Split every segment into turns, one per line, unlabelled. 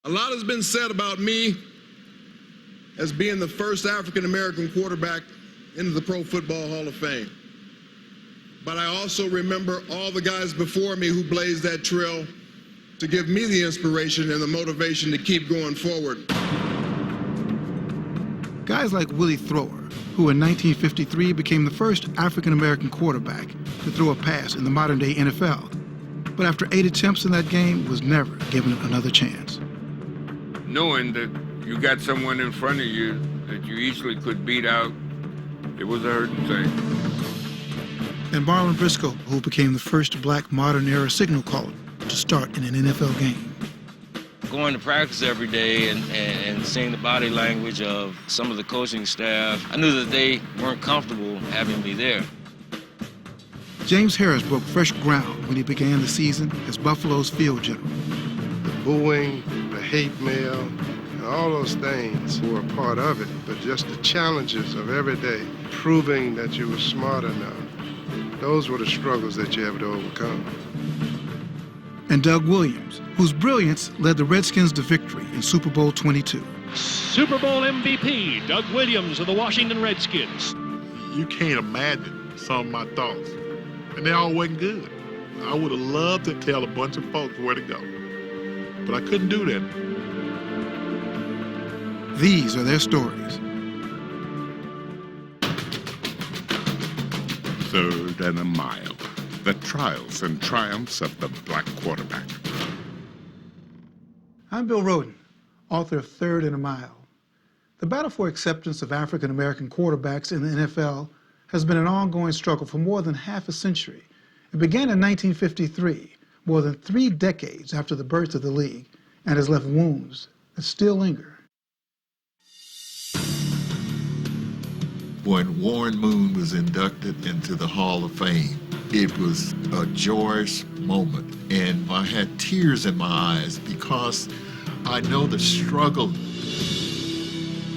A lot has been said about me as being the first African-American quarterback into the Pro Football Hall of Fame. But I also remember all the guys before me who blazed that trail to give me the inspiration and the motivation to keep going forward.
Guys like Willie Thrower, who in 1953 became the first African-American quarterback to throw a pass in the modern-day NFL, but after 8 attempts in that game was never given another chance.
Knowing that you got someone in front of you that you easily could beat out, it was a hurting thing.
And Marlon Briscoe, who became the first black modern-era signal caller to start in an NFL game.
Going to practice every day and seeing the body language of some of the coaching staff, I knew that they weren't comfortable having me there.
James Harris broke fresh ground when he began the season as Buffalo's field general.
The booing, the hate mail, and all those things were a part of it, but just the challenges of every day, proving that you were smart enough, those were the struggles that you have to overcome.
And Doug Williams, whose brilliance led the Redskins to victory in Super Bowl 22.
Super Bowl MVP, Doug Williams of the Washington Redskins.
You can't imagine some of my thoughts, and they all wasn't good. I would have loved to tell a bunch of folks where to go, but I couldn't do that.
These are their stories.
Third and a mile. The trials and triumphs of the black quarterback.
I'm Bill Rhoden, author of Third and a Mile. The battle for acceptance of African-American quarterbacks in the NFL has been an ongoing struggle for more than half a century. It began in 1953, more than 3 decades after the birth of the league, and has left wounds that still linger.
When Warren Moon was inducted into the Hall of Fame, it was a joyous moment, and I had tears in my eyes because I know the struggle.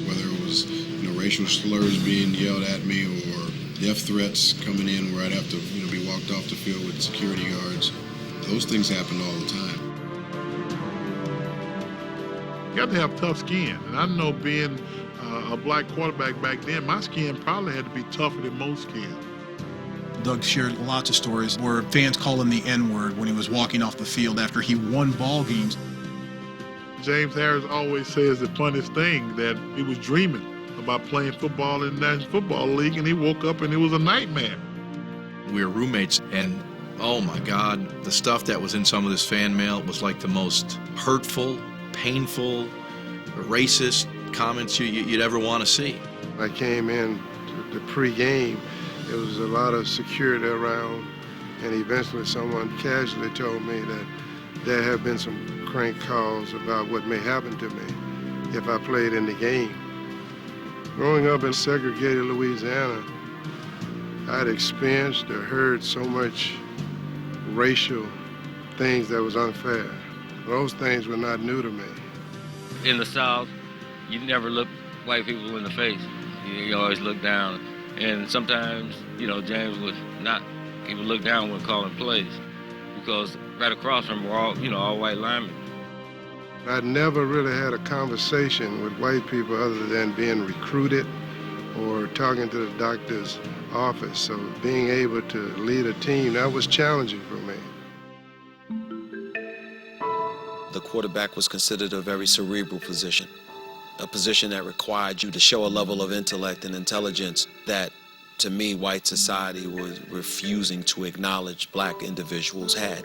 Whether it was racial slurs being yelled at me or death threats coming in where I'd have to be walked off the field with security guards, those things happen all the time.
You got to have tough skin, and I know being a black quarterback back then, my skin probably had to be tougher than most skin.
Doug shared lots of stories where fans called him the N-word when he was walking off the field after he won ball games.
James Harris always says the funniest thing, that he was dreaming about playing football in the National Football League, and he woke up and it was a nightmare.
We were roommates, and oh my God, the stuff that was in some of this fan mail was like the most hurtful, painful, racist comments you'd ever want to see.
I came in to the pre-game. There was a lot of security around, and eventually someone casually told me that there have been some crank calls about what may happen to me if I played in the game. Growing up in segregated Louisiana, I'd experienced or heard so much racial things that was unfair. Those things were not new to me.
In the South, you never look white people in the face. You always look down. And sometimes, James would not even look down when calling plays, because right across from him were all white linemen.
I'd never really had a conversation with white people other than being recruited or talking to the doctor's office. So being able to lead a team, that was challenging for me.
The quarterback was considered a very cerebral position, a position that required you to show a level of intellect and intelligence that, to me, white society was refusing to acknowledge black individuals had.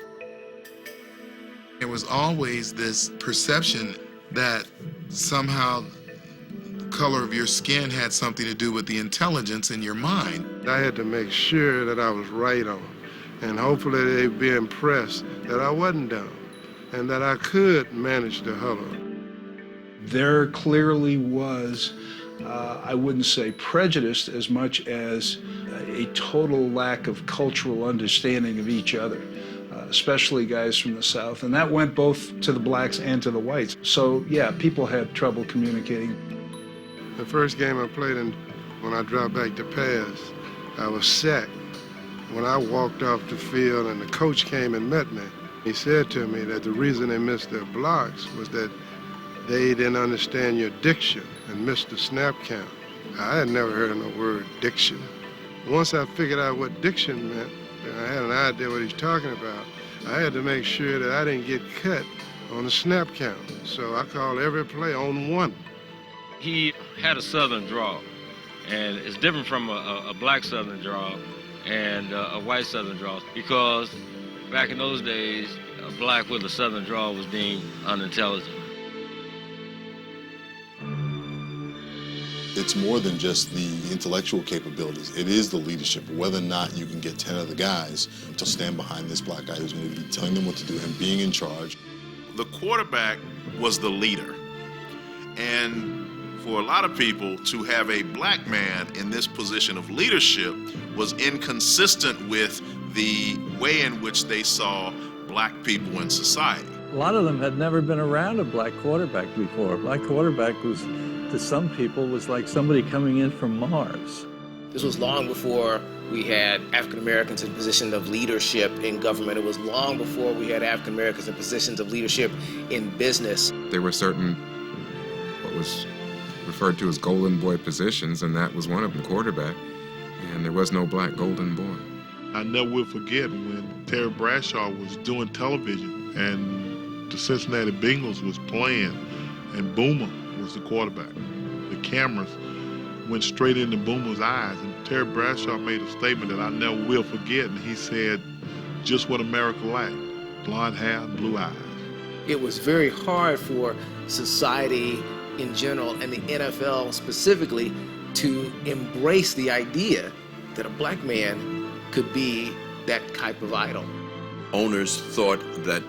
There was always this perception that somehow the color of your skin had something to do with the intelligence in your mind.
I had to make sure that I was right on, and hopefully they'd be impressed that I wasn't dumb and that I could manage the huddle.
There clearly was, I wouldn't say prejudice as much as a total lack of cultural understanding of each other, especially guys from the South. And that went both to the blacks and to the whites. So yeah, people had trouble communicating.
The first game I played in, when I dropped back to pass, I was sacked. When I walked off the field and the coach came and met me, he said to me that the reason they missed their blocks was that They didn't understand your diction and missed the snap count. I had never heard of no word diction. Once I figured out what diction meant, and I had an idea what he's talking about, I had to make sure that I didn't get cut on the snap count. So I called every play on one.
He had a southern drawl, and it's different from a black southern drawl and a white southern drawl, because back in those days, a black with a southern drawl was deemed unintelligent.
It's more than just the intellectual capabilities. It is the leadership, whether or not you can get 10 other guys to stand behind this black guy who's going to be telling them what to do and being in charge.
The quarterback was the leader. And for a lot of people to have a black man in this position of leadership was inconsistent with the way in which they saw black people in society.
A lot of them had never been around a black quarterback before. A black quarterback was, to some people, was like somebody coming in from Mars.
This was long before we had African Americans in positions of leadership in government. It was long before we had African Americans in positions of leadership in business.
There were certain, what was referred to as golden boy positions, and that was one of them, quarterback. And there was no black golden boy.
I never will forget when Terry Bradshaw was doing television and the Cincinnati Bengals was playing and Boomer was the quarterback. The cameras went straight into Boomer's eyes, and Terry Bradshaw made a statement that I never will forget, and he said, just what America lacked, blonde hair and blue eyes.
It was very hard for society in general and the NFL specifically to embrace the idea that a black man could be that type of idol.
Owners thought that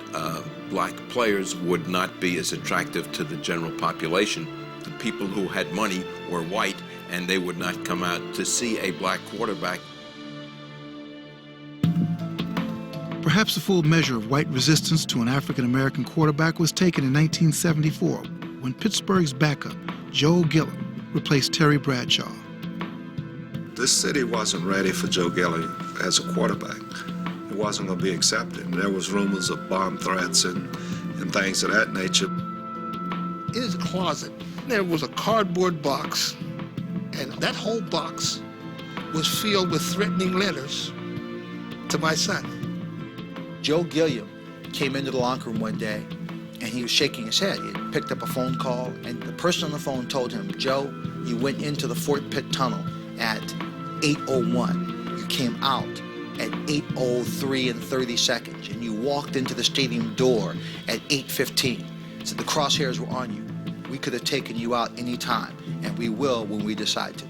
black players would not be as attractive to the general population. The people who had money were white, and they would not come out to see a black quarterback.
Perhaps the full measure of white resistance to an African-American quarterback was taken in 1974 when Pittsburgh's backup, Joe Gilliam, replaced Terry Bradshaw.
This city wasn't ready for Joe Gilliam as a quarterback. It wasn't going to be accepted. There was rumors of bomb threats and things of that nature.
In his closet, there was a cardboard box, and that whole box was filled with threatening letters to my son.
Joe Gilliam came into the locker room one day, and he was shaking his head. He had picked up a phone call, and the person on the phone told him, Joe, you went into the Fort Pitt Tunnel at 8:01. You came out at 8:03 and 30 seconds, and you walked into the stadium door at 8:15. So the crosshairs were on you. We could have taken you out any time, and we will when we decide to.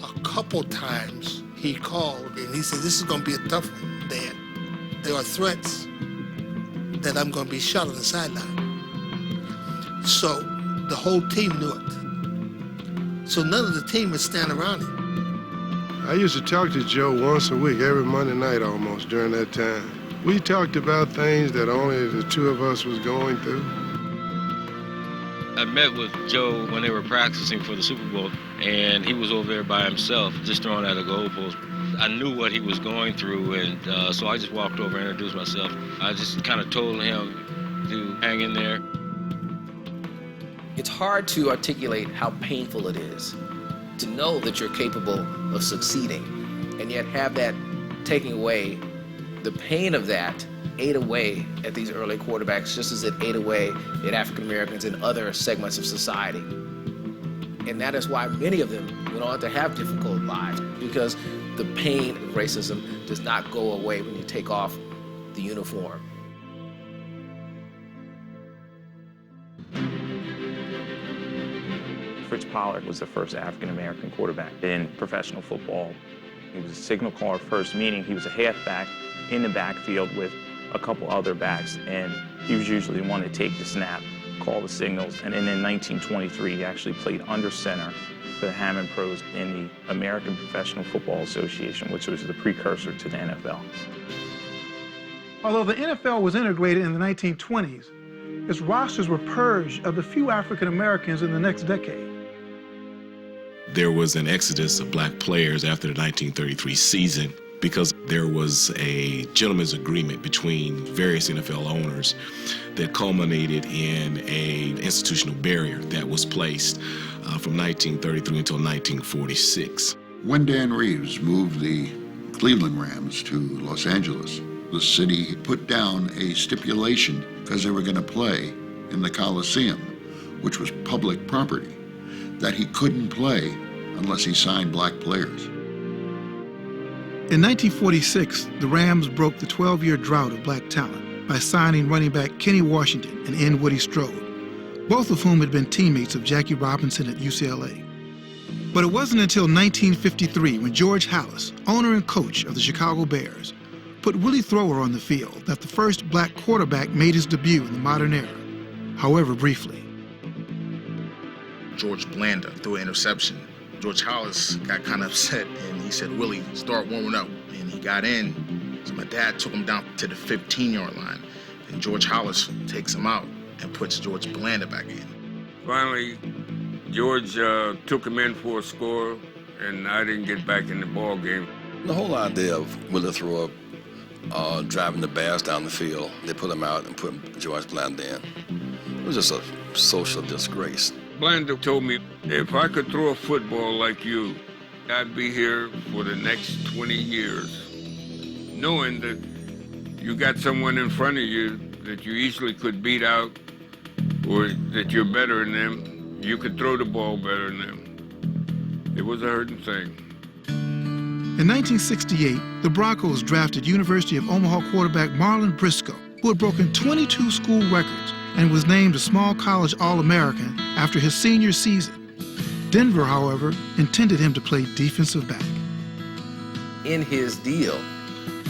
A couple times he called, and he said, this is going to be a tough one, Dad. There are threats that I'm going to be shot on the sideline. So the whole team knew it. So none of the team would stand around him.
I used to talk to Joe once a week, every Monday night almost during that time. We talked about things that only the two of us was going through.
I met with Joe when they were practicing for the Super Bowl, and he was over there by himself, just throwing at a goalpost. I knew what he was going through, and so I just walked over and introduced myself. I just kind of told him to hang in there.
It's hard to articulate how painful it is to know that you're capable of succeeding, and yet have that taken away. The pain of that ate away at these early quarterbacks, just as it ate away at African Americans and other segments of society. And that is why many of them went on to have difficult lives, because the pain of racism does not go away when you take off the uniform.
Fritz Pollard was the first African-American quarterback in professional football. He was a signal caller first, meaning he was a halfback in the backfield with a couple other backs, and he was usually the one to take the snap, call the signals, and then in 1923 he actually played under center for the Hammond Pros in the American Professional Football Association, which was the precursor to the NFL.
Although the NFL was integrated in the 1920s, its rosters were purged of the few African Americans in the next decade.
There was an exodus of black players after the 1933 season.
because there was a gentleman's agreement between various NFL owners that culminated in an institutional barrier that was placed from 1933 until 1946.
When Dan Reeves moved the Cleveland Rams to Los Angeles, the city put down a stipulation because they were going to play in the Coliseum, which was public property, that he couldn't play unless he signed black players.
In 1946, the Rams broke the 12-year drought of black talent by signing running back Kenny Washington and N. Woody Strode, both of whom had been teammates of Jackie Robinson at UCLA. But it wasn't until 1953 when George Halas, owner and coach of the Chicago Bears, put Willie Thrower on the field that the first black quarterback made his debut in the modern era, however briefly.
George Blanda threw an interception. George Halas got kind of upset and he said, "Willie, start warming up." And he got in. So my dad took him down to the 15-yard line. And George Halas takes him out and puts George Blanda back in.
Finally, George took him in for a score, and I didn't get back in the ball game.
The whole idea of Willie Thrower driving the Bears down the field, they put him out and put George Blanda in. It was just a social disgrace.
Blanda told me, if I could throw a football like you, I'd be here for the next 20 years. Knowing that you got someone in front of you that you easily could beat out, or that you're better than them, you could throw the ball better than them. It was a hurting thing.
In 1968, the Broncos drafted University of Omaha quarterback Marlon Briscoe, who had broken 22 school records and was named a small college All-American after his senior season. Denver, however, intended him to play defensive back.
In his deal,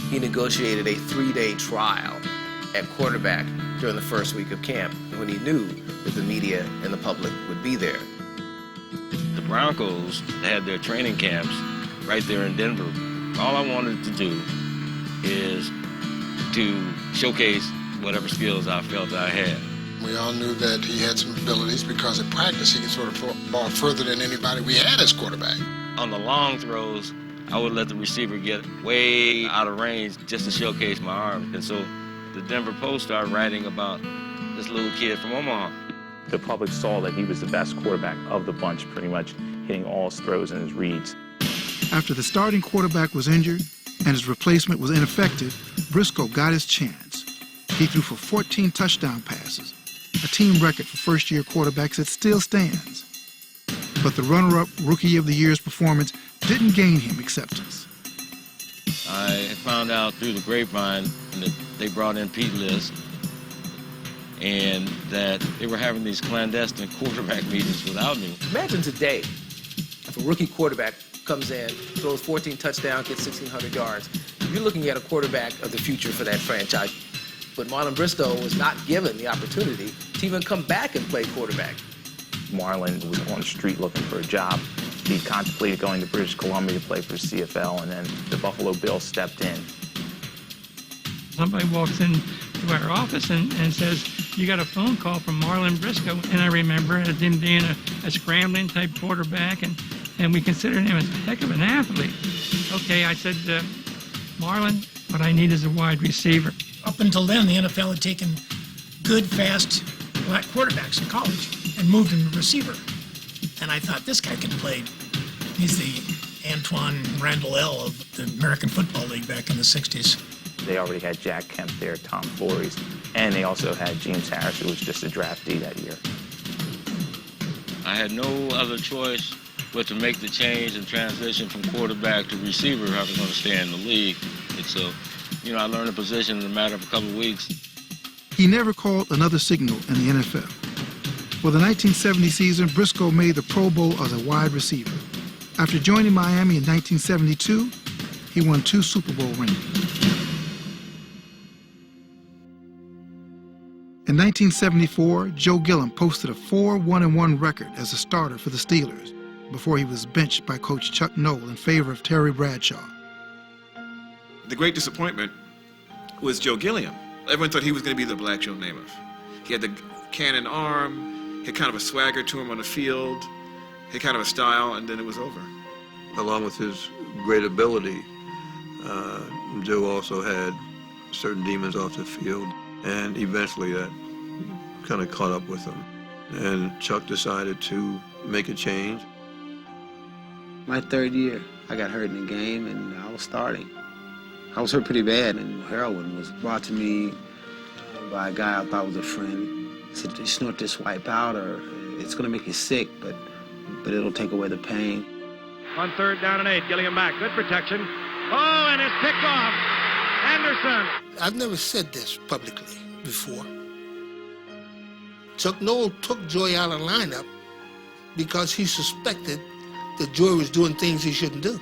he negotiated a 3-day trial at quarterback during the first week of camp when he knew that the media and the public would be there.
The Broncos had their training camps right there in Denver. All I wanted to do is to showcase whatever skills I felt I had.
We all knew that he had some abilities because in practice he could sort of throw the ball further than anybody we had as quarterback.
On the long throws, I would let the receiver get way out of range just to showcase my arm. And so the Denver Post started writing about this little kid from Omaha.
The public saw that he was the best quarterback of the bunch, pretty much hitting all his throws and his reads.
After the starting quarterback was injured and his replacement was ineffective, Briscoe got his chance. He threw for 14 touchdown passes, a team record for first-year quarterbacks that still stands. But the runner-up Rookie of the Year's performance didn't gain him acceptance.
I found out through the grapevine that they brought in Pete List and that they were having these clandestine quarterback meetings without me.
Imagine today, if a rookie quarterback comes in, throws 14 touchdowns, gets 1,600 yards, you're looking at a quarterback of the future for that franchise. But Marlon Briscoe was not given the opportunity to even come back and play quarterback.
Marlon was on the street looking for a job. He contemplated going to British Columbia to play for CFL, and then the Buffalo Bills stepped in.
Somebody walks into our office and says, "You got a phone call from Marlon Briscoe." And I remember him being a scrambling type quarterback, and we considered him a heck of an athlete. Okay, I said, "Marlon, what I need is a wide receiver."
Up until then, the NFL had taken good, fast black quarterbacks in college and moved him to receiver. And I thought, this guy can play. He's the Antoine Randall of the American Football League back in the 60s.
They already had Jack Kemp there, Tom Flores, and they also had James Harris, who was just a draftee that year.
I had no other choice but to make the change and transition from quarterback to receiver if I was going to stay in the league. And so, I learned the position in a matter of a couple of weeks.
He never called another signal in the NFL. For the 1970 season, Briscoe made the Pro Bowl as a wide receiver. After joining Miami in 1972, he won 2 Super Bowl rings. In 1974, Joe Gilliam posted a 4-1-1 record as a starter for the Steelers before he was benched by coach Chuck Noll in favor of Terry Bradshaw.
The great disappointment was Joe Gilliam. Everyone thought he was going to be the black Joe Namath. He had the cannon arm, had kind of a swagger to him on the field, had kind of a style, and then it was over.
Along with his great ability,
Joe also had certain demons off the field, and eventually that kind of caught up with him. And Chuck decided to make a change.
My third year, I got hurt in the game, and I was starting. I was hurt pretty bad, and heroin was brought to me by a guy I thought was a friend. He said, "You snort this wipe out, or it's going to make you sick, but it'll take away the pain."
On 3rd down and 8, Gilliam back, good protection. Oh, and it's picked off. Anderson.
I've never said this publicly before. Chuck Noll took Joey out of the lineup because he suspected that Joey was doing things he shouldn't do,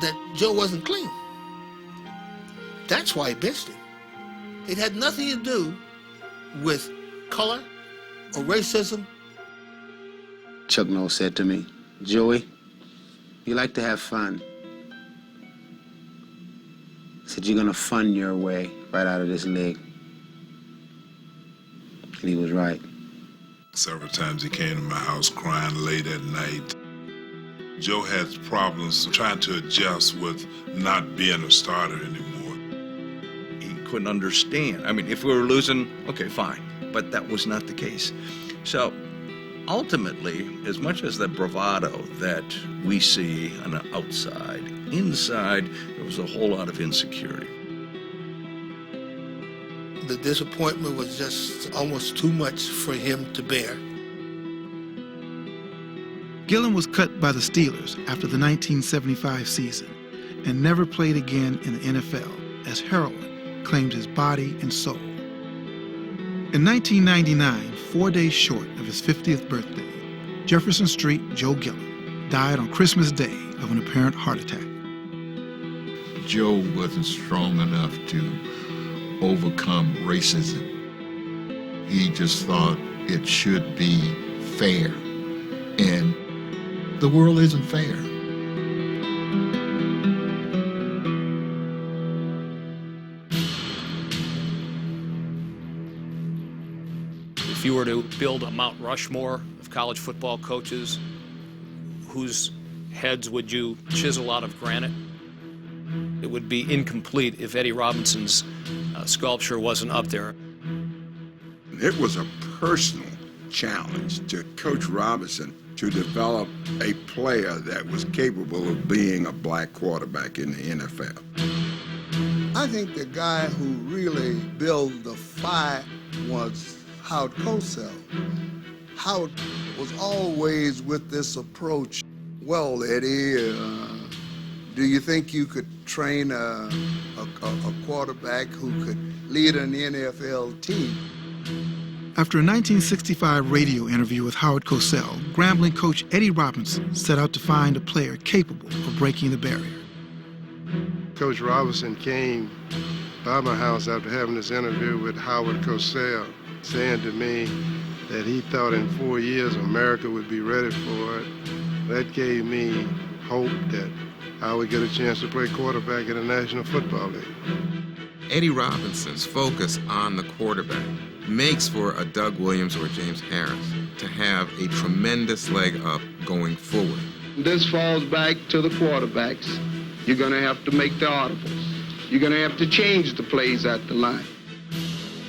that Joe wasn't clean. That's why he benched him. It had nothing to do with color or racism.
Chuck Noll said to me, "Joey, you like to have fun." He said, "You're gonna fun your way right out of this league." And he was right.
Several times he came to my house crying late at night. Joe has problems trying to adjust with not being a starter anymore.
He couldn't understand. I mean, if we were losing, okay, fine. But that was not the case. So ultimately, as much as the bravado that we see on the outside, inside, there was a whole lot of insecurity.
The disappointment was just almost too much for him to bear.
Gilliam was cut by the Steelers after the 1975 season and never played again in the NFL as heroin claimed his body and soul. In 1999, 4 days short of his 50th birthday, Jefferson Street Joe Gilliam died on Christmas Day of an apparent heart attack.
Joe wasn't strong enough to overcome racism. He just thought it should be fair. And the world isn't fair.
If you were to build a Mount Rushmore of college football coaches, whose heads would you chisel out of granite? It would be incomplete if Eddie Robinson's sculpture wasn't up there.
It was a personal challenge to Coach Robinson to develop a player that was capable of being a black quarterback in the NFL.
I think the guy who really built the fire was Howard Cosell. Howard was always with this approach. Well, Eddie, do you think you could train a quarterback who could lead an NFL team?
After a 1965 radio interview with Howard Cosell, Grambling coach Eddie Robinson set out to find a player capable of breaking the barrier.
Coach Robinson came by my house after having this interview with Howard Cosell, saying to me that he thought in 4 years America would be ready for it. That gave me hope that I would get a chance to play quarterback in the National Football League.
Eddie Robinson's focus on the quarterback makes for a Doug Williams or James Harris to have a tremendous leg up going forward.
This falls back to the quarterbacks. You're going to have to make the audibles. You're going to have to change the plays at the line.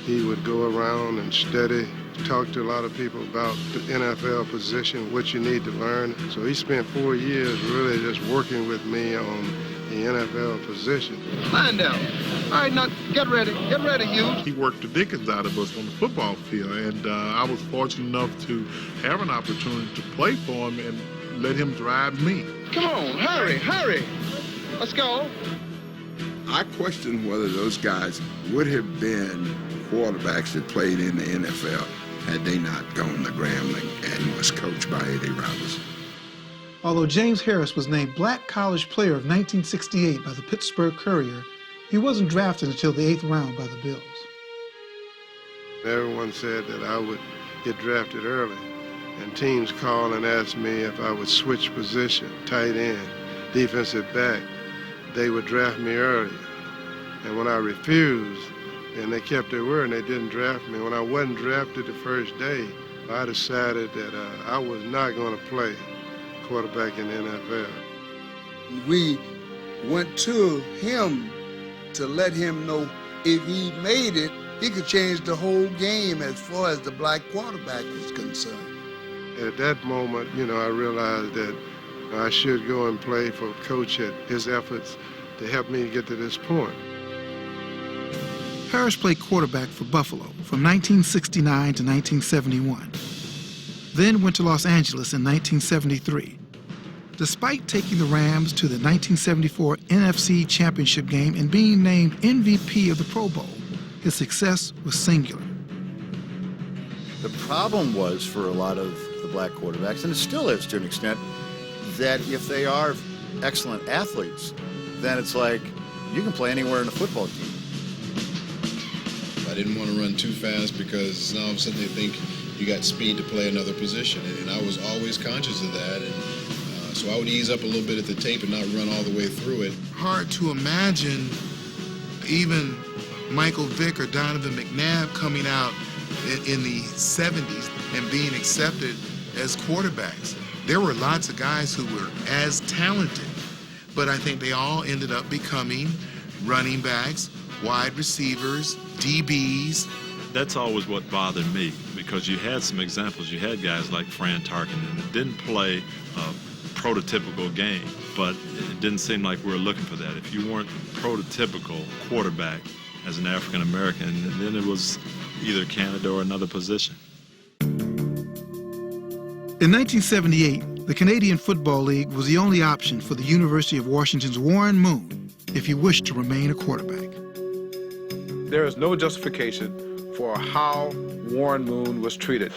He would go around and study, talk to a lot of people about the NFL position, what you need to learn. So he spent 4 years really just working with me on the NFL position.
Randall, all right, now get ready, you.
He worked the dickens out of us on the football field, and I was fortunate enough to have an opportunity to play for him and let him drive me.
Come on, hurry. Let's go.
I question whether those guys would have been quarterbacks that played in the NFL had they not gone to Grambling and was coached by Eddie Robinson.
Although James Harris was named Black College Player of 1968 by the Pittsburgh Courier, he wasn't drafted until the 8th round by the Bills.
Everyone said that I would get drafted early, and teams called and asked me if I would switch position, tight end, defensive back. They would draft me early. And when I refused, and they kept their word and they didn't draft me, when I wasn't drafted the first day, I decided that I was not going to play quarterback in the NFL.
We went to him to let him know if he made it, he could change the whole game as far as the black quarterback was concerned.
At that moment, I realized that I should go and play for Coach at his efforts to help me get to this point.
Harris played quarterback for Buffalo from 1969 to 1971, then went to Los Angeles in 1973. Despite taking the Rams to the 1974 NFC Championship game and being named MVP of the Pro Bowl, his success was singular.
The problem was for a lot of the black quarterbacks, and it still is to an extent, that if they are excellent athletes, then it's like you can play anywhere in a football team.
I didn't want to run too fast because now all of a sudden they think you got speed to play another position, and I was always conscious of that, and so I would ease up a little bit at the tape and not run all the way through it.
Hard to imagine even Michael Vick or Donovan McNabb coming out in the 70s and being accepted as quarterbacks. There were lots of guys who were as talented, but I think they all ended up becoming running backs, wide receivers, DBs.
That's always what bothered me, because you had some examples. You had guys like Fran Tarkenton that didn't play a prototypical game, but it didn't seem like we were looking for that. If you weren't prototypical quarterback as an African American, then it was either Canada or another position.
In 1978, the Canadian Football League was the only option for the University of Washington's Warren Moon if he wished to remain a quarterback.
There is no justification for how Warren Moon was treated.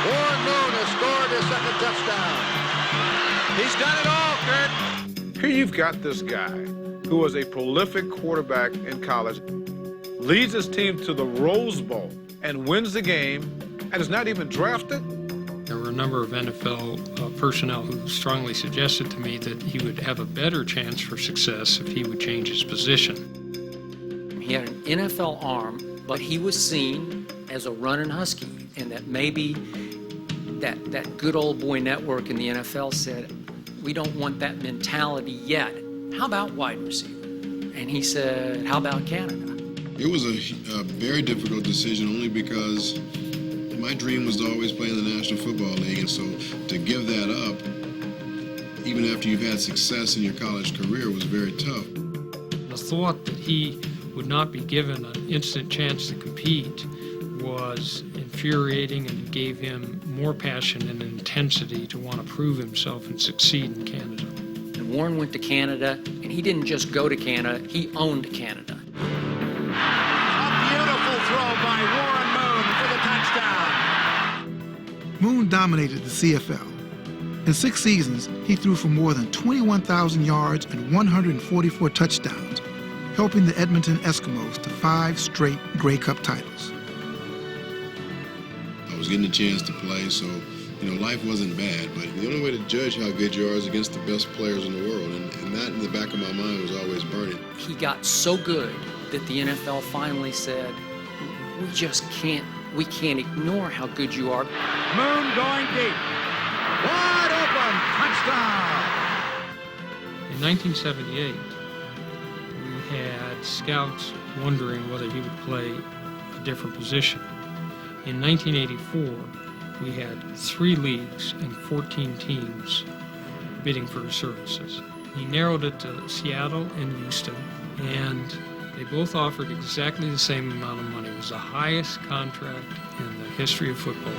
Warren Moon has scored his second touchdown.
He's done it all, Kurt. Here you've got this guy who was a prolific quarterback in college, leads his team to the Rose Bowl and wins the game, and is not even drafted.
There were a number of NFL personnel who strongly suggested to me that he would have a better chance for success if he would change his position.
He had an NFL arm, but he was seen as a running husky, and that maybe that good old boy network in the NFL said, we don't want that mentality yet. How about wide receiver? And he said, how about Canada?
It was a very difficult decision only because my dream was to always play in the National Football League, and so to give that up, even after you've had success in your college career, was very tough.
The thought that he would not be given an instant chance to compete was infuriating, and it gave him more passion and intensity to want to prove himself and succeed in Canada.
And Warren went to Canada, and he didn't just go to Canada, he owned Canada.
A beautiful throw by Warren Moon for the touchdown.
Moon dominated the CFL. In 6 seasons, he threw for more than 21,000 yards and 144 touchdowns, helping the Edmonton Eskimos to 5 straight Grey Cup titles.
I was getting a chance to play, so life wasn't bad, but the only way to judge how good you are is against the best players in the world, and that in the back of my mind was always burning.
He got so good that the NFL finally said, we can't ignore how good you are.
Moon going deep. Wide open, touchdown.
In 1978, we had scouts wondering whether he would play a different position. In 1984, we had 3 leagues and 14 teams bidding for his services. He narrowed it to Seattle and Houston, and they both offered exactly the same amount of money. It was the highest contract in the history of football.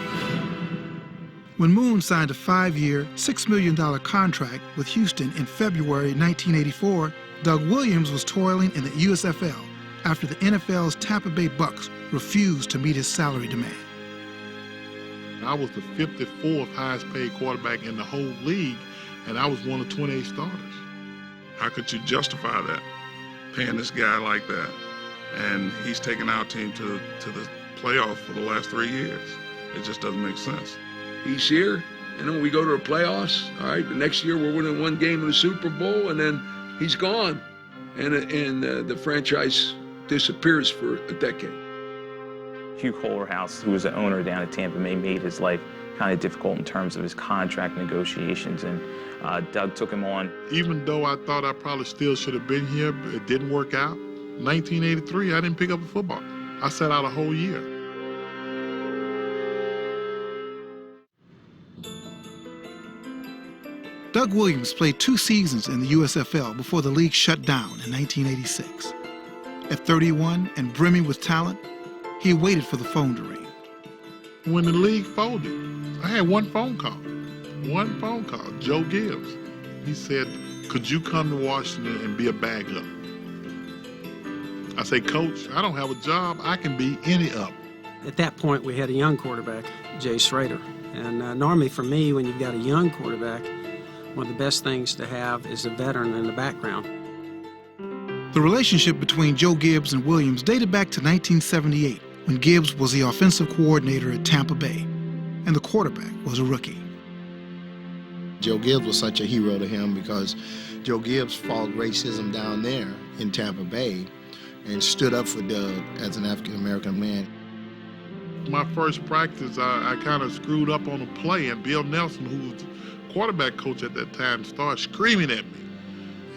When Moon signed a 5-year, $6 million contract with Houston in February 1984, Doug Williams was toiling in the USFL after the NFL's Tampa Bay Bucks refused to meet his salary demand.
I was the 54th highest paid quarterback in the whole league, and I was one of 28 starters. How could you justify that, paying this guy like that? And he's taken our team to the playoffs for the last 3 years. It just doesn't make sense.
He's here, we go to the playoffs. All right, the next year we're winning 1 game in the Super Bowl, and then he's gone, and the franchise disappears for a decade.
Hugh Kohlerhouse, who was the owner down at Tampa Bay, made his life kind of difficult in terms of his contract negotiations, and Doug took him on.
Even though I thought I probably still should have been here, but it didn't work out. 1983, I didn't pick up a football. I sat out a whole year.
Doug Williams played 2 seasons in the USFL before the league shut down in 1986. At 31 and brimming with talent, he waited for the phone to ring.
When the league folded, I had one phone call. Joe Gibbs. He said, could you come to Washington and be a backup? I say, Coach, I don't have a job. I can be any up.
At that point, we had a young quarterback, Jay Schrader. And normally for me, when you've got a young quarterback, one of the best things to have is a veteran in the background.
The relationship between Joe Gibbs and Williams dated back to 1978, when Gibbs was the offensive coordinator at Tampa Bay, and the quarterback was a rookie.
Joe Gibbs was such a hero to him because Joe Gibbs fought racism down there in Tampa Bay and stood up for Doug as an African-American man.
My first practice, I kind of screwed up on a play, and Bill Nelson, who was quarterback coach at that time, started screaming at me.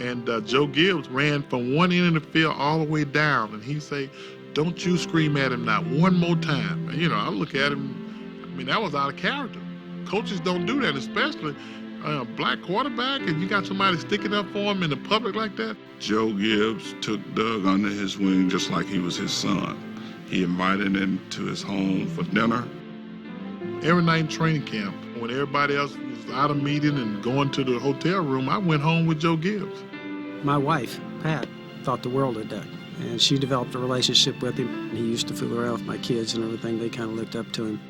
And Joe Gibbs ran from one end of the field all the way down, and he say, don't you scream at him not one more time. And, you know, I look at him, I mean, that was out of character. Coaches don't do that, especially a black quarterback, and you got somebody sticking up for him in the public like that.
Joe Gibbs took Doug under his wing just like he was his son. He invited him to his home for dinner.
Every night in training camp, when everybody else was out of meeting and going to the hotel room, I went home with Joe Gibbs.
My wife, Pat, thought the world of Doug, and she developed a relationship with him. He used to fool around with my kids and everything. They kind of looked up to him.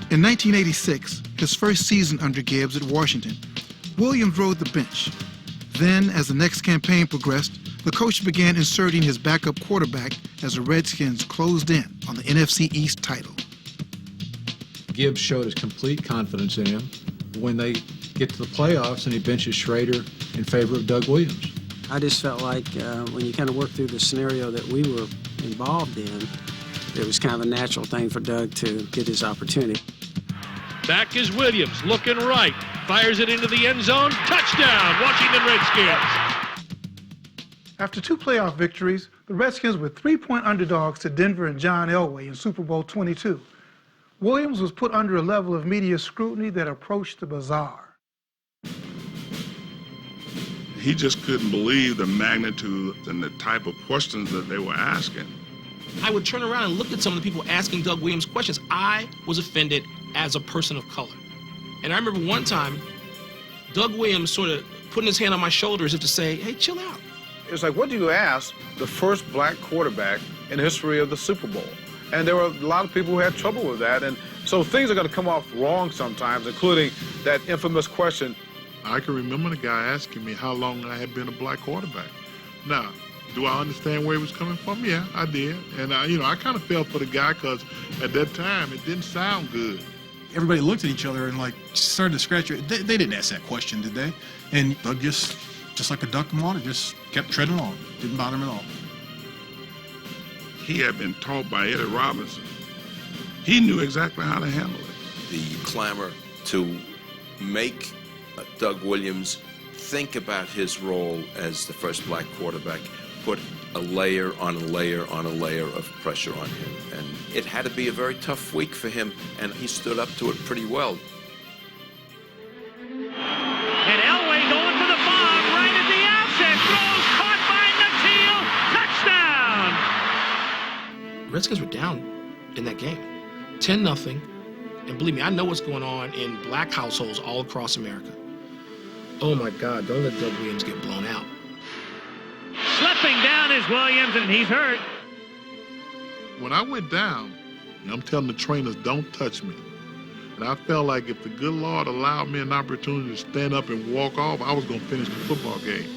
In 1986, his first season under Gibbs at Washington, Williams rode the bench. Then, as the next campaign progressed, the coach began inserting his backup quarterback as the Redskins closed in on the NFC East title.
Gibbs showed his complete confidence in him when they get to the playoffs and he benches Schrader in favor of Doug Williams.
I just felt like when you kind of work through the scenario that we were involved in, it was kind of a natural thing for Doug to get his opportunity.
Back is Williams, looking right, fires it into the end zone, touchdown, Washington Redskins.
After 2 playoff victories, the Redskins were 3-point underdogs to Denver and John Elway in Super Bowl 22. Williams was put under a level of media scrutiny that approached the bizarre.
He just couldn't believe the magnitude and the type of questions that they were asking.
I would turn around and look at some of the people asking Doug Williams questions. I was offended as a person of color. And I remember one time, Doug Williams sort of putting his hand on my shoulder as if to say, hey, chill out.
It's like, what do you ask the first black quarterback in the history of the Super Bowl? And there were a lot of people who had trouble with that. And so things are going to come off wrong sometimes, including that infamous question.
I can remember the guy asking me how long I had been a black quarterback. Now, do I understand where he was coming from? Yeah, I did. And, I kind of felt for the guy because at that time, it didn't sound good.
Everybody looked at each other and started to scratch it. They didn't ask that question, did they? And Doug just like a duck in water, just kept treading along. Didn't bother him at all.
He had been taught by Eddie Robinson. He knew exactly how to handle it.
The clamor to make Doug Williams think about his role as the first black quarterback put a layer on a layer on a layer of pressure on him. And it had to be a very tough week for him, and he stood up to it pretty well.
And Elway going for the bomb right at the outset. Throws caught by Natil. Touchdown!
Redskins were down in that game, 10-0. And believe me, I know what's going on in black households all across America. Oh my God, don't let Doug Williams get blown out.
Slipping down is Williams, and he's hurt.
When I went down, I'm telling the trainers, don't touch me. And I felt like if the good Lord allowed me an opportunity to stand up and walk off, I was going to finish the football game.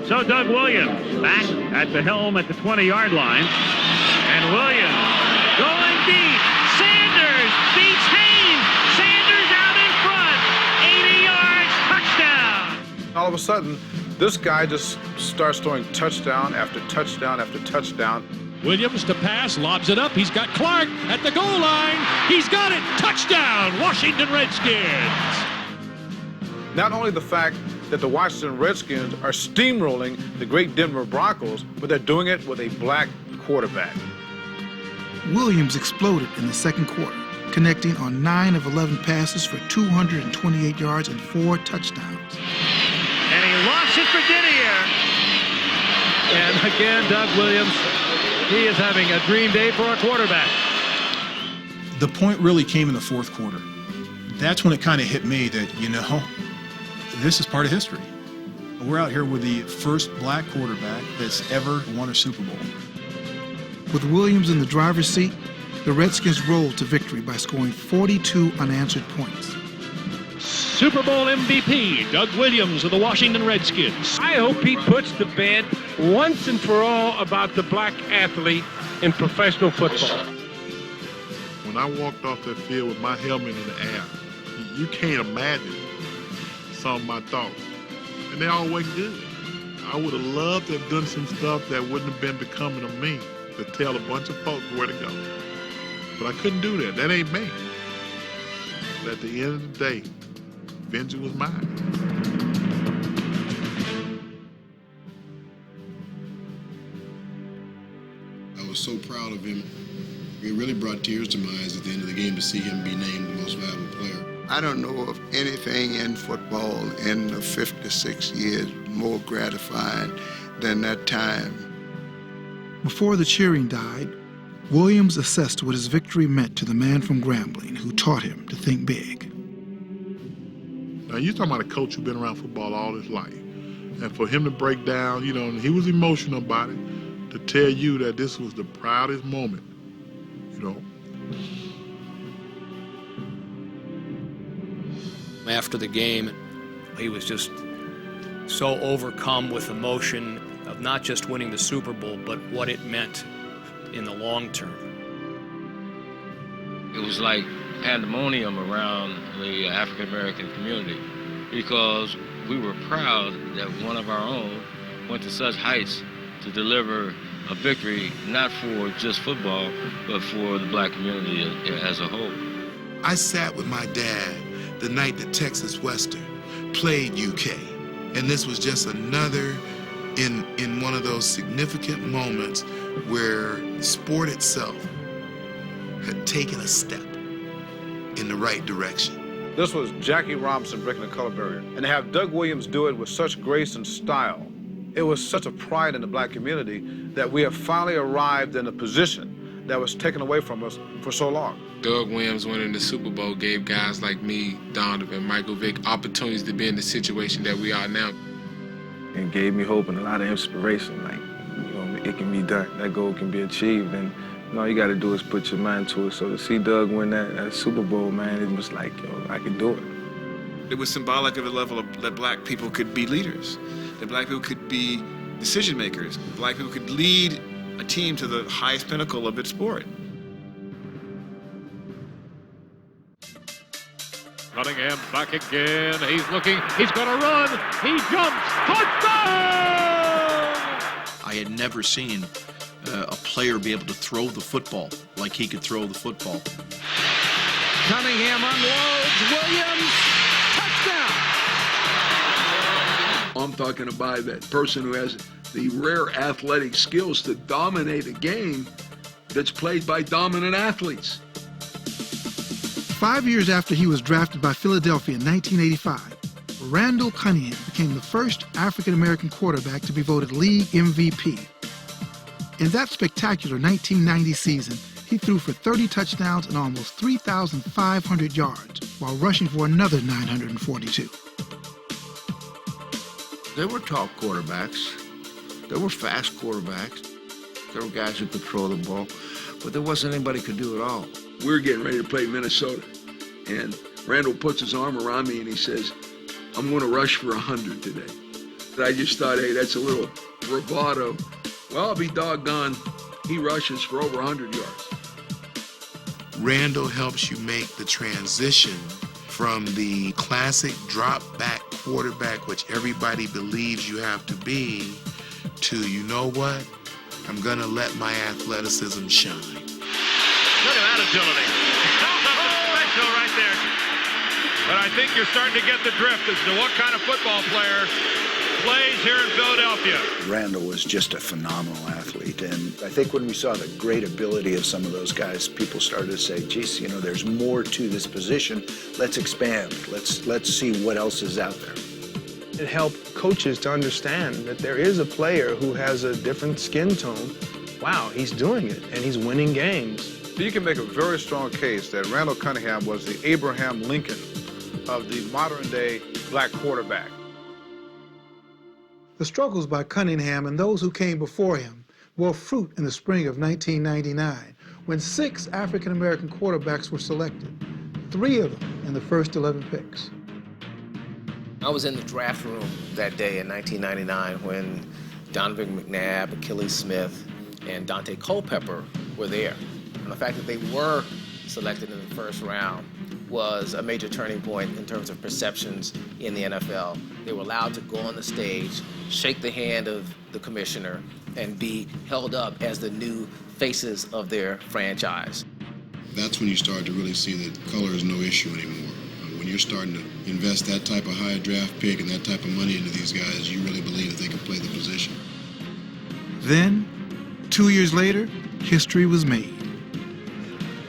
So Doug Williams back at the helm at the 20-yard line. And Williams going deep. Sanders beats Haynes. Sanders out in front. 80 yards, touchdown.
All of a sudden, this guy just starts throwing touchdown after touchdown after touchdown.
Williams to pass, lobs it up. He's got Clark at the goal line. He's got it. Touchdown, Washington Redskins.
Not only the fact that the Washington Redskins are steamrolling the great Denver Broncos, but they're doing it with a black quarterback.
Williams exploded in the second quarter, connecting on 9 of 11 passes for 228 yards and 4 touchdowns.
And he lost it for Didier. And again, Doug Williams, he is having a dream day for a quarterback.
The point really came in the fourth quarter. That's when it kind of hit me that, this is part of history. We're out here with the first black quarterback that's ever won a Super Bowl.
With Williams in the driver's seat, the Redskins rolled to victory by scoring 42 unanswered points.
Super Bowl MVP, Doug Williams of the Washington Redskins.
I hope he puts to bed once and for all about the black athlete in professional football.
When I walked off that field with my helmet in the air, you can't imagine some of my thoughts. And they all went good. I would have loved to have done some stuff that wouldn't have been becoming of me, to tell a bunch of folks where to go. But I couldn't do that. That ain't me. But at the end of the day, vengeance was mine.
I was so proud of him. It really brought tears to my eyes at the end of the game to see him be named the most valuable player.
I don't know of anything in football in the 56 years more gratifying than that time.
Before the cheering died, Williams assessed what his victory meant to the man from Grambling who taught him to think big.
Now, you're talking about a coach who's been around football all his life. And for him to break down, and he was emotional about it, to tell you that this was the proudest moment,
After the game, he was just so overcome with emotion of not just winning the Super Bowl, but what it meant in the long term.
It was like pandemonium around the African American community because we were proud that one of our own went to such heights to deliver a victory, not for just football, but for the black community as a whole.
I sat with my dad the night that Texas Western played UK, and this was just another in one of those significant moments where sport itself had taken a step in the right direction.
This was Jackie Robinson breaking the color barrier. And to have Doug Williams do it with such grace and style, it was such a pride in the black community that we have finally arrived in a position that was taken away from us for so long.
Doug Williams winning the Super Bowl gave guys like me, Donovan, Michael Vick, opportunities to be in the situation that we are now.
And gave me hope and a lot of inspiration, it can be done, that goal can be achieved, and all you gotta do is put your mind to it. So to see Doug win that Super Bowl, man, it was like, I can do it.
It was symbolic of a level that black people could be leaders, that black people could be decision makers, black people could lead a team to the highest pinnacle of its sport.
Cunningham back again. He's looking. He's going to run. He jumps. Touchdown!
I had never seen a player be able to throw the football like he could throw the football.
Cunningham unloads. Williams, touchdown!
I'm talking about that person who has the rare athletic skills to dominate a game that's played by dominant athletes.
5 years after he was drafted by Philadelphia in 1985, Randall Cunningham became the first African-American quarterback to be voted league MVP. In that spectacular 1990 season, he threw for 30 touchdowns and almost 3,500 yards while rushing for another 942.
There were tall quarterbacks. There were fast quarterbacks. There were guys who could throw the ball, but there wasn't anybody who could do it all.
We're getting ready to play Minnesota, and Randall puts his arm around me and he says, I'm going to rush for 100 today. And I just thought, hey, that's a little bravado. Well, I'll be doggone, he rushes for over 100 yards.
Randall helps you make the transition from the classic drop-back quarterback, which everybody believes you have to be, to, you know what? I'm going to let my athleticism shine.
Look at that agility. Something special right there. But I think you're starting to get the drift as to what kind of football player plays here in Philadelphia.
Randall was just a phenomenal athlete, and I think when we saw the great ability of some of those guys, people started to say, geez, you know, there's more to this position. Let's expand. Let's see what else is out there.
It helped coaches to understand that there is a player who has a different skin tone. Wow, he's doing it, and he's winning games.
So you can make a very strong case that Randall Cunningham was the Abraham Lincoln of the modern-day black quarterback.
The struggles by Cunningham and those who came before him bore fruit in the spring of 1999, when 6 African-American quarterbacks were selected, 3 of them in the first 11 picks.
I was in the draft room that day in 1999 when Donovan McNabb, Achilles Smith, and Dante Culpepper were there. And the fact that they were selected in the first round was a major turning point in terms of perceptions in the NFL. They were allowed to go on the stage, shake the hand of the commissioner, and be held up as the new faces of their franchise.
That's when you start to really see that color is no issue anymore. When you're starting to invest that type of high draft pick and that type of money into these guys, you really believe that they can play the position.
Then, 2 years later, history was made.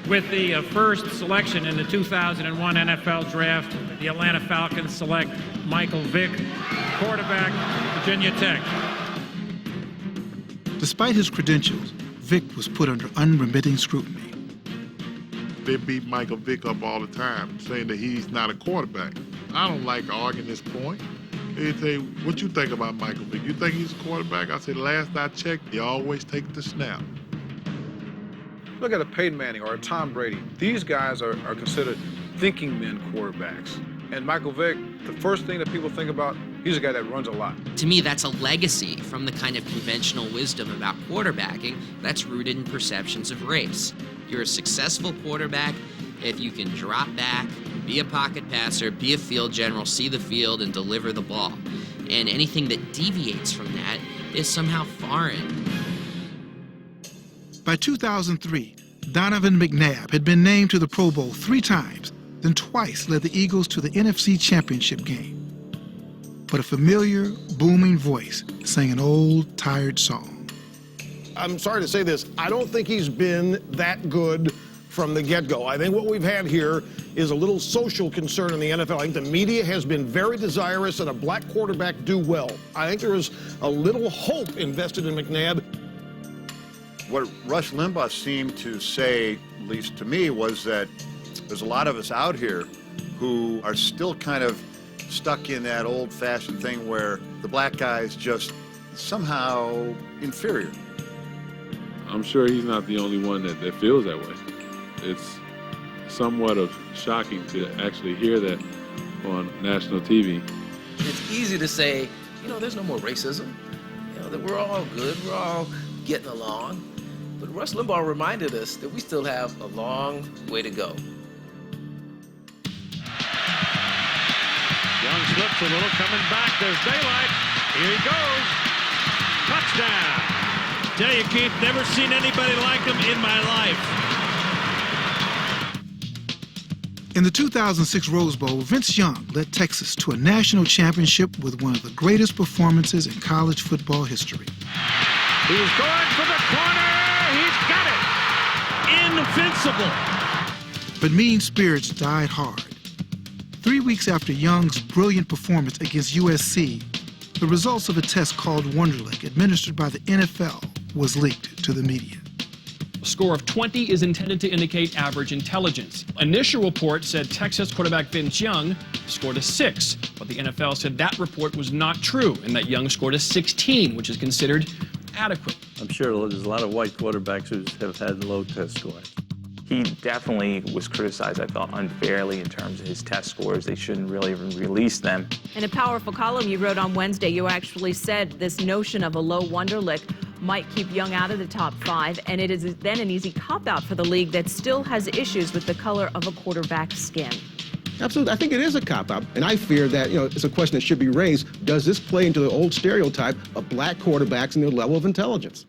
With the first selection in the 2001 NFL Draft, the Atlanta Falcons select Michael Vick, quarterback, Virginia Tech.
Despite his credentials, Vick was put under unremitting scrutiny.
They beat Michael Vick up all the time, saying that he's not a quarterback. I don't like arguing this point. They say, what you think about Michael Vick? You think he's a quarterback? I said, last I checked, he always takes the snap.
Look at a Peyton Manning or a Tom Brady. These guys are considered thinking men quarterbacks. And Michael Vick, the first thing that people think about, he's a guy that runs a lot.
To me, that's a legacy from the kind of conventional wisdom about quarterbacking that's rooted in perceptions of race. You're a successful quarterback if you can drop back, be a pocket passer, be a field general, see the field, and deliver the ball. And anything that deviates from that is somehow foreign.
By 2003, Donovan McNabb had been named to the Pro Bowl 3 times, then twice led the Eagles to the NFC Championship game. But a familiar, booming voice sang an old, tired song.
I'm sorry to say this, I don't think he's been that good from the get-go. I think what we've had here is a little social concern in the NFL. I think the media has been very desirous that a black quarterback do well. I think there is a little hope invested in McNabb.
What Rush Limbaugh seemed to say, at least to me, was that there's a lot of us out here who are still kind of stuck in that old-fashioned thing where the black guy is just somehow inferior.
I'm sure he's not the only one that feels that way. It's somewhat of shocking to actually hear that on national TV.
It's easy to say, you know, there's no more racism, you know, that we're all good, we're all getting along. But Rush Limbaugh reminded us that we still have a long way to go.
Young slips a little, coming back. There's daylight. Here he goes. Touchdown. Tell you, Keith, never seen anybody like him in my life.
In the 2006 Rose Bowl, Vince Young led Texas to a national championship with one of the greatest performances in college football history.
He's going for the corner. He's got it. Invincible.
But mean spirits died hard. 3 weeks after Young's brilliant performance against USC, the results of a test called Wonderlic, administered by the NFL, was leaked to the media.
A score of 20 is intended to indicate average intelligence. Initial report said Texas quarterback Vince Young scored a 6, but the NFL said that report was not true and that Young scored a 16, which is considered adequate.
I'm sure there's a lot of white quarterbacks who have had low test scores.
He definitely was criticized, I thought, unfairly in terms of his test scores. They shouldn't really even release them.
In a powerful column you wrote on Wednesday, you actually said this notion of a low Wonderlic might keep Young out of the top 5, and it is then an easy cop-out for the league that still has issues with the color of a quarterback's skin.
Absolutely. I think it is a cop-out, and I fear that, it's a question that should be raised. Does this play into the old stereotype of black quarterbacks and their level of intelligence?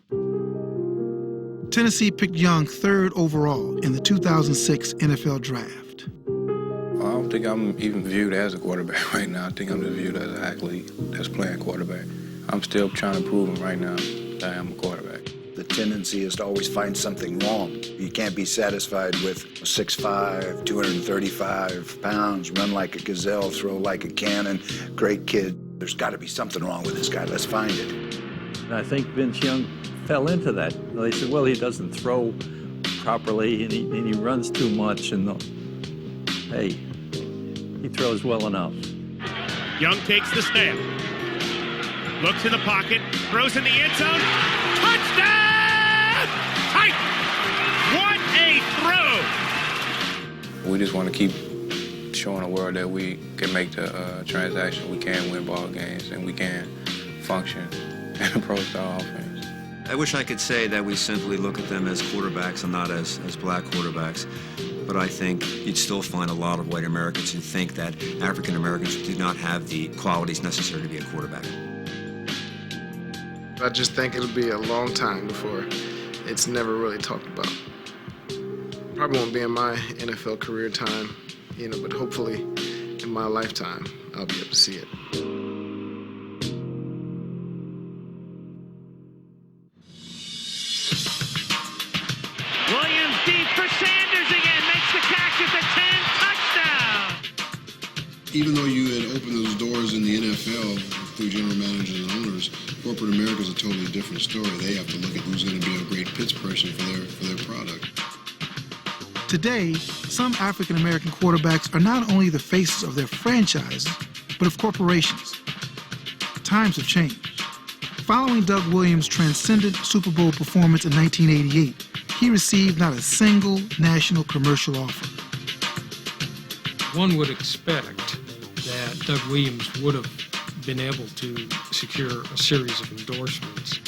Tennessee picked Young third overall in the 2006 NFL Draft.
I don't think I'm even viewed as a quarterback right now. I think I'm just viewed as an athlete that's playing quarterback. I'm still trying to prove him right now that I am a quarterback.
The tendency is to always find something wrong. You can't be satisfied with 6'5", 235 pounds, run like a gazelle, throw like a cannon, great kid. There's got to be something wrong with this guy. Let's find it.
And I think Vince Young fell into that. They said, well, he doesn't throw properly and he runs too much. And hey, he throws well enough.
Young takes the snap. Looks in the pocket, throws in the end zone. Touchdown! Tight! What a throw!
We just want to keep showing the world that we can make the transaction, we can win ball games, and we can function and approach our offense.
I wish I could say that we simply look at them as quarterbacks and not as black quarterbacks. But I think you'd still find a lot of white Americans who think that African Americans do not have the qualities necessary to be a quarterback.
I just think it'll be a long time before it's never really talked about. Probably won't be in my NFL career time, but hopefully in my lifetime, I'll be able to see it.
Williams deep for Sanders again, makes the catch at the 10, touchdown!
Even though you had opened those doors in the NFL through general managers and owners, corporate America is a totally different story. They have to look at who's going to be a great pitch person for their product.
Today, some African-American quarterbacks are not only the faces of their franchises, but of corporations. Times have changed. Following Doug Williams' transcendent Super Bowl performance in 1988, he received not a single national commercial offer.
One would expect that Doug Williams would have been able to secure a series of endorsements.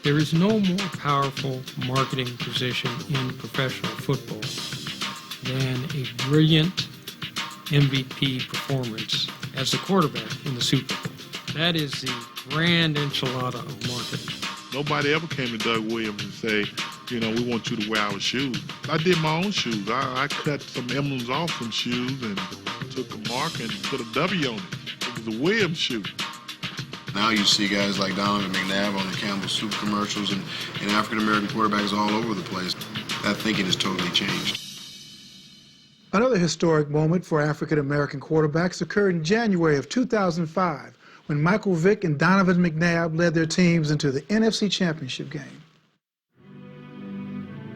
There is no more powerful marketing position in professional football than a brilliant MVP performance as the quarterback in the Super Bowl. That is the grand enchilada of marketing.
Nobody ever came to Doug Williams and say, we want you to wear our shoes. I did my own shoes. I cut some emblems off some shoes and took a mark and put a W on it. It was a Williams shoe.
Now you see guys like Donovan McNabb on the Campbell Soup commercials and African-American quarterbacks all over the place. That thinking has totally changed.
Another historic moment for African-American quarterbacks occurred in January of 2005 when Michael Vick and Donovan McNabb led their teams into the NFC Championship game.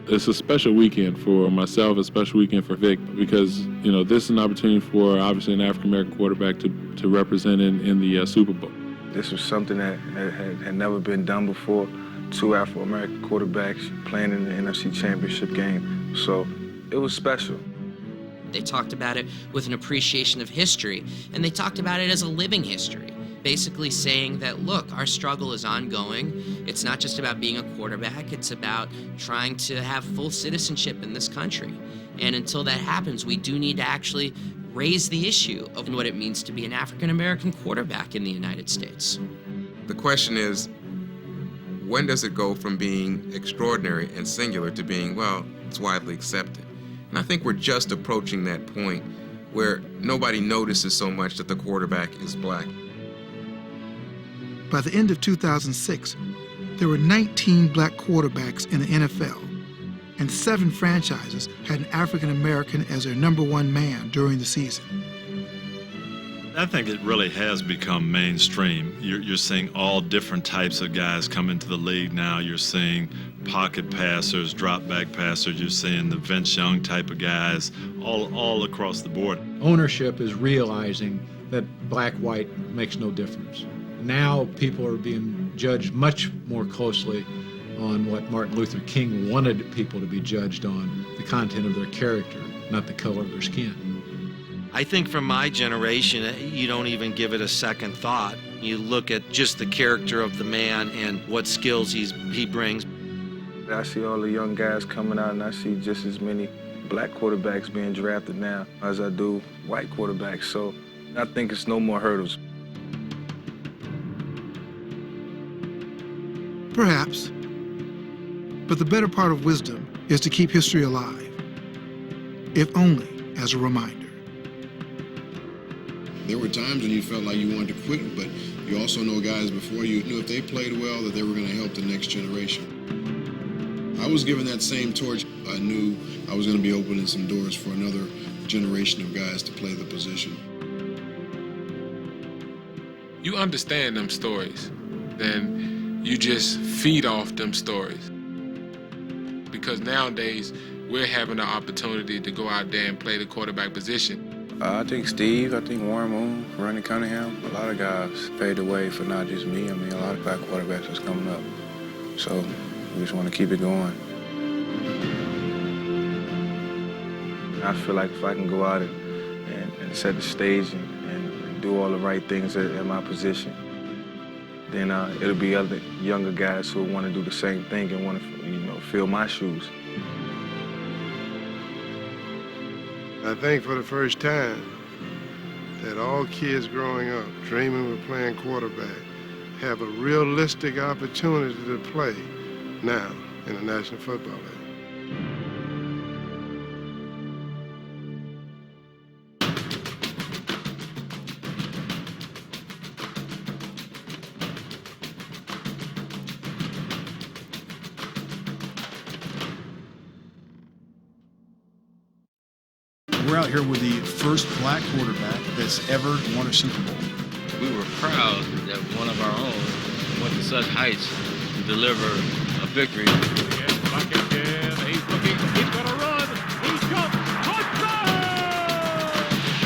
It's a special weekend for myself, a special weekend for Vic, because, this is an opportunity for, obviously, an African-American quarterback to represent in the Super Bowl.
This was something that had never been done before. Two Afro-American quarterbacks playing in the NFC Championship game. So it was special.
They talked about it with an appreciation of history, and they talked about it as a living history, basically saying that, look, our struggle is ongoing. It's not just about being a quarterback, it's about trying to have full citizenship in this country. And until that happens, we do need to actually raise the issue of what it means to be an African-American quarterback in the United States.
The question is, when does it go from being extraordinary and singular to being, well, it's widely accepted? And I think we're just approaching that point where nobody notices so much that the quarterback is black.
By the end of 2006, there were 19 black quarterbacks in the NFL, and 7 franchises had an African American as their #1 man during the season.
I think it really has become mainstream. You're seeing all different types of guys come into the league now. You're seeing pocket passers, drop back passers. You're seeing the Vince Young type of guys all across the board.
Ownership is realizing that black-white makes no difference. Now people are being judged much more closely on what Martin Luther King wanted people to be judged on, the content of their character, not the color of their skin.
I think for my generation, you don't even give it a second thought. You look at just the character of the man and what skills he brings.
I see all the young guys coming out, and I see just as many black quarterbacks being drafted now as I do white quarterbacks. So I think it's no more hurdles.
Perhaps. But the better part of wisdom is to keep history alive, if only as a reminder.
There were times when you felt like you wanted to quit, but you also know guys before you knew if they played well that they were going to help the next generation. I was given that same torch. I knew I was going to be opening some doors for another generation of guys to play the position.
You understand them stories, then you just feed off them stories. Because nowadays, we're having the opportunity to go out there and play the quarterback position.
I think Steve, I think Warren Moon, Randall, Cunningham, a lot of guys paved the way for not just me. I mean, a lot of black quarterbacks is coming up. So we just want to keep it going. I feel like if I can go out and set the stage and do all the right things at my position, then it'll be other younger guys who want to do the same thing and want to, fill my shoes.
I think for the first time that all kids growing up dreaming of playing quarterback have a realistic opportunity to play now in the National Football League.
We're out here with the first black quarterback that's ever won a Super Bowl.
We were proud that one of our own went to such heights to deliver a victory